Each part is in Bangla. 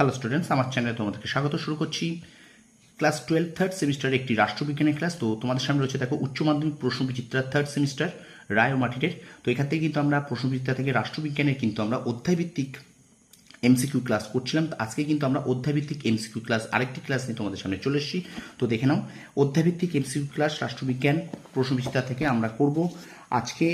হ্যালো স্টুডেন্টস, আমার চ্যানেলে তোমাদেরকে স্বাগত। শুরু করছি ক্লাস 12 থার্ড সেমিস্টারের একটি রাষ্ট্রবিজ্ঞানের ক্লাস। তো তোমাদের সামনে রয়েছে দেখো উচ্চ মাধ্যমিক প্রশ্নবিচিত্রা থার্ড সেমিস্টার রায় ও মাটিটের। তো এখান থেকে কিন্তু আমরা প্রশ্নবিচিত্রা থেকে রাষ্ট্রবিজ্ঞানের কিন্তু আমরা অধ্যায়ভিত্তিক এমসিকিউ ক্লাস করছিলাম। তো আজকে কিন্তু আমরা অধ্যায়ভিত্তিক এমসিকিউ ক্লাস আরেকটি ক্লাস নিয়ে তোমাদের সামনে চলে এসেছি। তো দেখে নাও, অধ্যায়ভিত্তিক এমসিকিউ ক্লাস রাষ্ট্রবিজ্ঞান প্রশ্নবিচিত্রা থেকে আমরা করব আজকে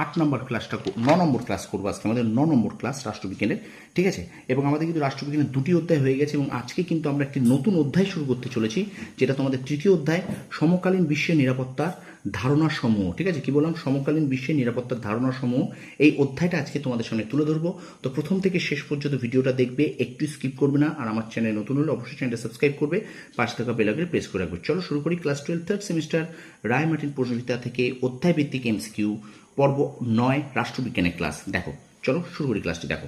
8 নম্বর ক্লাসটা 9 নম্বর ক্লাস করবো আজকে, আমাদের 9 নম্বর ক্লাস রাষ্ট্রবিজ্ঞানের, ঠিক আছে। এবং আমাদের কিন্তু রাষ্ট্রবিজ্ঞানের দুটি অধ্যায় হয়ে গেছে এবং আজকে কিন্তু আমরা একটি নতুন অধ্যায় শুরু করতে চলেছি, যেটা তোমাদের তৃতীয় অধ্যায়, সমকালীন বিশ্বের নিরাপত্তার ধারণা সমূহ। ঠিক আছে, কি বললাম? সমকালীন বিশ্বের নিরাপত্তার ধারণা সমূহ। এই অধ্যায়টা আজকে তোমাদের সামনে তুলে ধরবো। তো প্রথম থেকে শেষ পর্যন্ত ভিডিওটা দেখবে, একটু স্কিপ করবে না। আর আমার চ্যানেল নতুন হলে অবশ্যই চ্যানেলটা সাবস্ক্রাইব করবে, পাশে থাকা বেল আইকনে প্রেস করে রাখবে। চলো শুরু করি ক্লাস 12 থার্ড সেমিস্টার রায় মার্টিন প্রশ্নবিচিত্রা থেকে অধ্যায় ভিত্তিক এমসিকিউ পর্ব 9 রাষ্ট্রবিজ্ঞানের ক্লাস। দেখো, চলো শুরু করি ক্লাসটি। দেখো,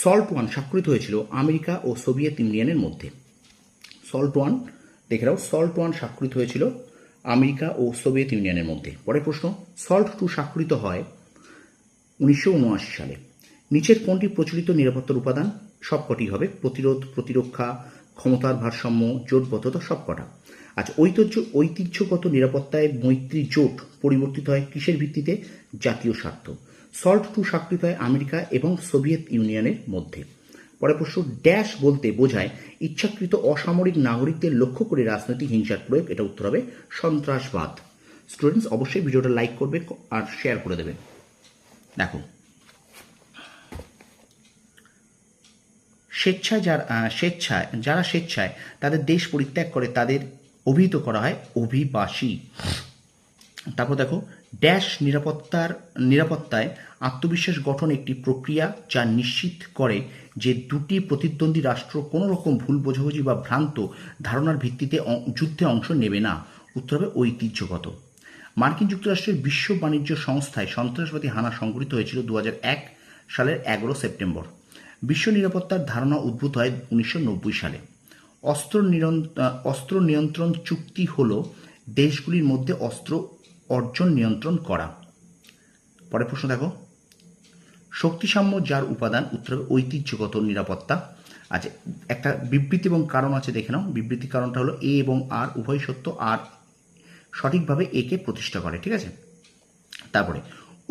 সল্ট ওয়ান স্বাক্ষরিত হয়েছিল আমেরিকা ও সোভিয়েত ইউনিয়নের মধ্যে। সল্ট ওয়ান দেখে নাও, সল্ট ওয়ান স্বাক্ষরিত হয়েছিল আমেরিকা ও সোভিয়েত ইউনিয়নের মধ্যে। পরের প্রশ্ন, সল্ট টু স্বাক্ষরিত হয় 1979 সালে। নিচের কোনটি প্রচলিত নিরাপত্তার উপাদান? সবকটি হবে। প্রতিরোধ, প্রতিরক্ষা, ক্ষমতার ভারসাম্য, জোটবদ্ধতা, সবকটা। আচ্ছা, ঐতিহ্যগত নিরাপত্তায় মৈত্রী জোট পরিবর্তিত হয় কিসের ভিত্তিতে? জাতীয় স্বার্থ। সল্ট টু স্বাক্ষরিত হয় আমেরিকা এবং সোভিয়েত ইউনিয়নের মধ্যে। পরে প্রশ্ন, ড্যাশ বলতে বোঝায় ইচ্ছাকৃত অসামরিক নাগরিকদের লক্ষ্য করে রাজনৈতিক হিংসার প্রয়োগ। এটা উত্তর হবে সন্ত্রাসবাদ। স্টুডেন্টস অবশ্যই ভিডিওটা লাইক করবে আর শেয়ার করে দেবে। দেখো, যারা স্বেচ্ছায় তাদের দেশ পরিত্যাগ করে তাদের অভিহিত করা হয় অভিবাসী। তারপর দেখো, ড্যাশ নিরাপত্তায় আত্মবিশ্বাস গঠন একটি প্রক্রিয়া যা নিশ্চিত করে যে দুটি প্রতিদ্বন্দ্বী রাষ্ট্র কোনো রকম ভুল বোঝাবুঝি বা ভ্রান্ত ধারণার ভিত্তিতে যুদ্ধে অংশ নেবে না। উত্তর হবে ঐতিহ্যগত। মার্কিন যুক্তরাষ্ট্রের বিশ্ব বাণিজ্য সংস্থায় সন্ত্রাসবাদী হানা সংঘটিত হয়েছিল 2001 সালের 11 সেপ্টেম্বর। বিশ্ব নিরাপত্তার ধারণা উদ্ভূত হয় 1990 সালে। অস্ত্র নিয়ন্ত্রণ চুক্তি হল দেশগুলির মধ্যে অস্ত্র অর্জন নিয়ন্ত্রণ করা। পরের প্রশ্ন দেখো, শক্তিসাম্য যার উপাদান? উত্তর হবে ঐতিহ্যগত নিরাপত্তা। আচ্ছা, একটা বিবৃতি এবং কারণ আছে, দেখে নাও। বিবৃতি কারণটা হলো এ এবং আর উভয় সত্য, আর সঠিকভাবে একে প্রতিষ্ঠা করে। ঠিক আছে। তারপরে,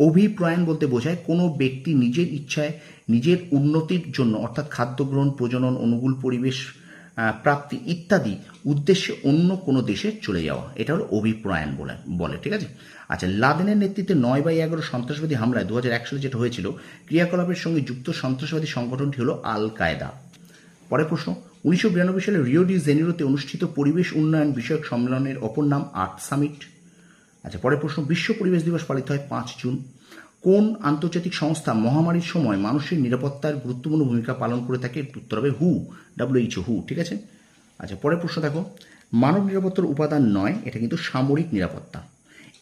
অভিপ্রয়াণ বলতে বোঝায় কোনো ব্যক্তি নিজের ইচ্ছায় নিজের উন্নতির জন্য, অর্থাৎ খাদ্য গ্রহণ, প্রজনন, অনুকূল পরিবেশ প্রাপ্তি ইত্যাদি উদ্দেশ্যে অন্য কোনো দেশে চলে যাওয়া। এটা হলো অভিপ্রয়াণ বলে। ঠিক আছে। আচ্ছা, লাদেনের নেতৃত্বে 9/11 সন্ত্রাসবাদী হামলায় 2001 সালে যেটা হয়েছিল, ক্রিয়াকলাপের সঙ্গে যুক্ত সন্ত্রাসবাদী সংগঠনটি হলো আল কায়দা। পরের প্রশ্ন, 1992 সালে রিও ডি জেনিরোতে অনুষ্ঠিত পরিবেশ উন্নয়ন বিষয়ক সম্মেলনের অপর নাম আর্থ সামিট। আচ্ছা, পরের প্রশ্ন, বিশ্ব পরিবেশ দিবস পালিত হয় 5 জুন। কোন আন্তর্জাতিক সংস্থা মহামারীর সময় মানুষের নিরাপত্তার গুরুত্বপূর্ণ ভূমিকা পালন করে থাকে? উত্তর হবে WHO। ঠিক আছে। আচ্ছা, পরের প্রশ্ন দেখো, মানব নিরাপত্তার উপাদান নয়, এটা কিন্তু সামরিক নিরাপত্তা।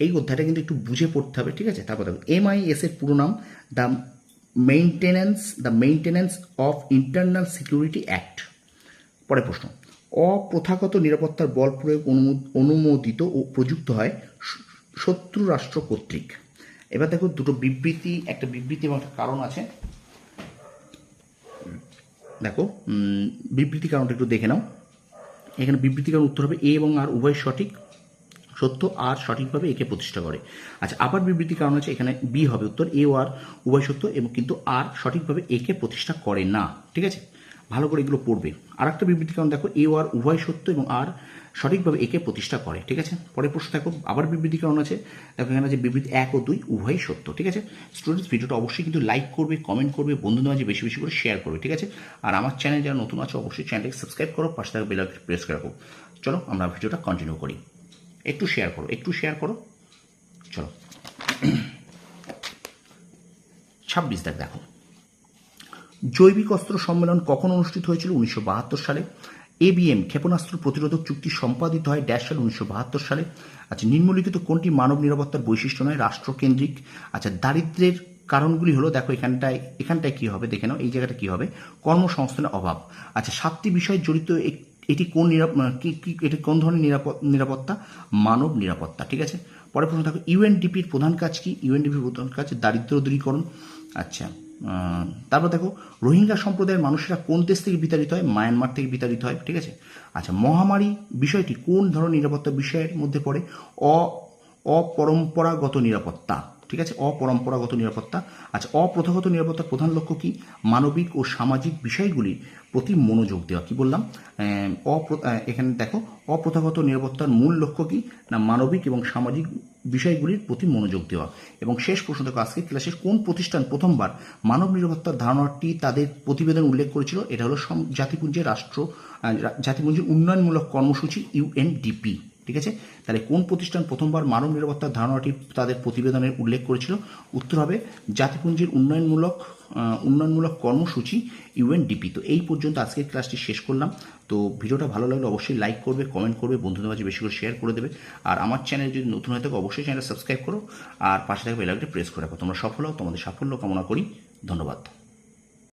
এই অধ্যায়টা কিন্তু একটু বুঝে পড়তে হবে। ঠিক আছে। তারপর দেখো, MIS এর পুরো নাম the maintenance of internal security act. পরের প্রশ্ন, অপ্রথাগত নিরাপত্তার বল প্রয়োগ অনুমোদিত ও প্রযুক্ত হয় শত্রু রাষ্ট্র কর্তৃক। এবার দেখো, দুটো বিবৃতি, একটা বিবৃতি এবং একটা কারণ আছে। দেখো, বিবৃতি কারণটা একটু দেখে নাও। এখানে বিবৃতি কারণ উত্তর হবে এ এবং আর উভয় সঠিক, সত্য, আর সঠিকভাবে একে প্রতিষ্ঠা করে। আচ্ছা, আবার বিবৃতি কারণ আছে, এখানে বি হবে উত্তর, এ ও আর উভয় সত্য এবং কিন্তু আর সঠিকভাবে একে প্রতিষ্ঠা করে না। ঠিক আছে, ভালো করে এগুলো পড়বে। আর একটা বিবৃতি কারণ দেখো, এ ও আর উভয় সত্য এবং আর সঠিকভাবে একে প্রতিষ্ঠা করে। ঠিক আছে। পরের প্রশ্ন দেখো, আবার বিবৃতি কারণ আছে। দেখো, এখানে আছে বিবৃতি 1 ও 2 উভয় সত্য। ঠিক আছে। স্টুডেন্টস, ভিডিওটা অবশ্যই কিন্তু লাইক করবে, কমেন্ট করবে, বন্ধুদের মাঝে বেশি বেশি করে শেয়ার করবে। ঠিক আছে। আর আমার চ্যানেল যারা নতুন আছে অবশ্যই চ্যানেলটাকে সাবস্ক্রাইব করো, পাশে থাকা বেল আইকন প্রেস করে রাখো। চলো আমরা ভিডিওটা কন্টিনিউ করি। একটু শেয়ার করো। চলো 26 দেখো, জৈবিক অস্ত্র সম্মেলন কখন অনুষ্ঠিত হয়েছিল? 1972 সালে। ABM ক্ষেপণাস্ত্র প্রতিরোধক চুক্তি সম্পাদিত হয় ড্যাশ সালে? 1972 সালে। আচ্ছা, নিম্নলিখিত কোনটি মানব নিরাপত্তার বৈশিষ্ট্য নয়? রাষ্ট্রকেন্দ্রিক। আচ্ছা, দারিদ্র্যের কারণগুলি হলো, দেখো এখানটায় কি হবে দেখে নাও, এই জায়গাটা কি হবে? কর্মসংস্থানের অভাব। আচ্ছা, 7টি বিষয় জড়িত এটি কোন ধরনের নিরাপত্তা? মানব নিরাপত্তা। ঠিক আছে। পরের প্রশ্ন দেখো, UNDPর প্রধান কাজ কি? UNDPর প্রধান কাজ দারিদ্র্য দূরীকরণ। আচ্ছা, তারপর দেখো রোহিঙ্গা সম্প্রদায়ের মানুষেরা কোন দেশ থেকে বিতাড়িত হয়? মায়ানমার থেকে বিতাড়িত হয়। ঠিক আছে। আচ্ছা, মহামারী বিষয়টি কোন ধরনের নিরাপত্তা বিষয়ের মধ্যে পড়ে? অপরম্পরাগত নিরাপত্তা। ঠিক আছে, অপরম্পরাগত নিরাপত্তা। আচ্ছা, অপ্রথাগত নিরাপত্তার প্রধান লক্ষ্য কি? মানবিক ও সামাজিক বিষয়গুলির প্রতি মনোযোগ দেওয়া। কি বললাম? এখানে দেখো, অপ্রথাগত নিরাপত্তার মূল লক্ষ্য কি? না মানবিক এবং সামাজিক বিষয়গুলির প্রতি মনোযোগ দেওয়া। এবং শেষ প্রশ্ন দেখো, আজকে ক্লাসের কোন প্রতিষ্ঠান প্রথমবার মানব নিরাপত্তার ধারণাটি তাদের প্রতিবেদন উল্লেখ করেছিল? এটা হলো জাতিপুঞ্জের উন্নয়নমূলক কর্মসূচি ইউএনডিপি। ঠিক আছে, তাহলে কোন প্রতিষ্ঠান প্রথমবার মানব নিরাপত্তার ধারণাটি তাদের প্রতিবেদনে উল্লেখ করেছিল? উত্তর হবে জাতিপুঞ্জের উন্নয়নমূলক কর্মসূচি ইউএনডিপি। তো এই পর্যন্ত আজকের ক্লাসটি শেষ করলাম। তো ভিডিওটা ভালো লাগলে অবশ্যই লাইক করবে, কমেন্ট করবে, বন্ধুদের মাঝে বেশি করে শেয়ার করে দেবে। আর আমার চ্যানেল যদি নতুন হয়ে থাকে অবশ্যই চ্যানেলটা সাবস্ক্রাইব করো আর পাশে থাকবে বেল আইকনটি প্রেস করে রাখো। তোমরা সফল হও, তোমাদের সাফল্য কামনা করি। ধন্যবাদ।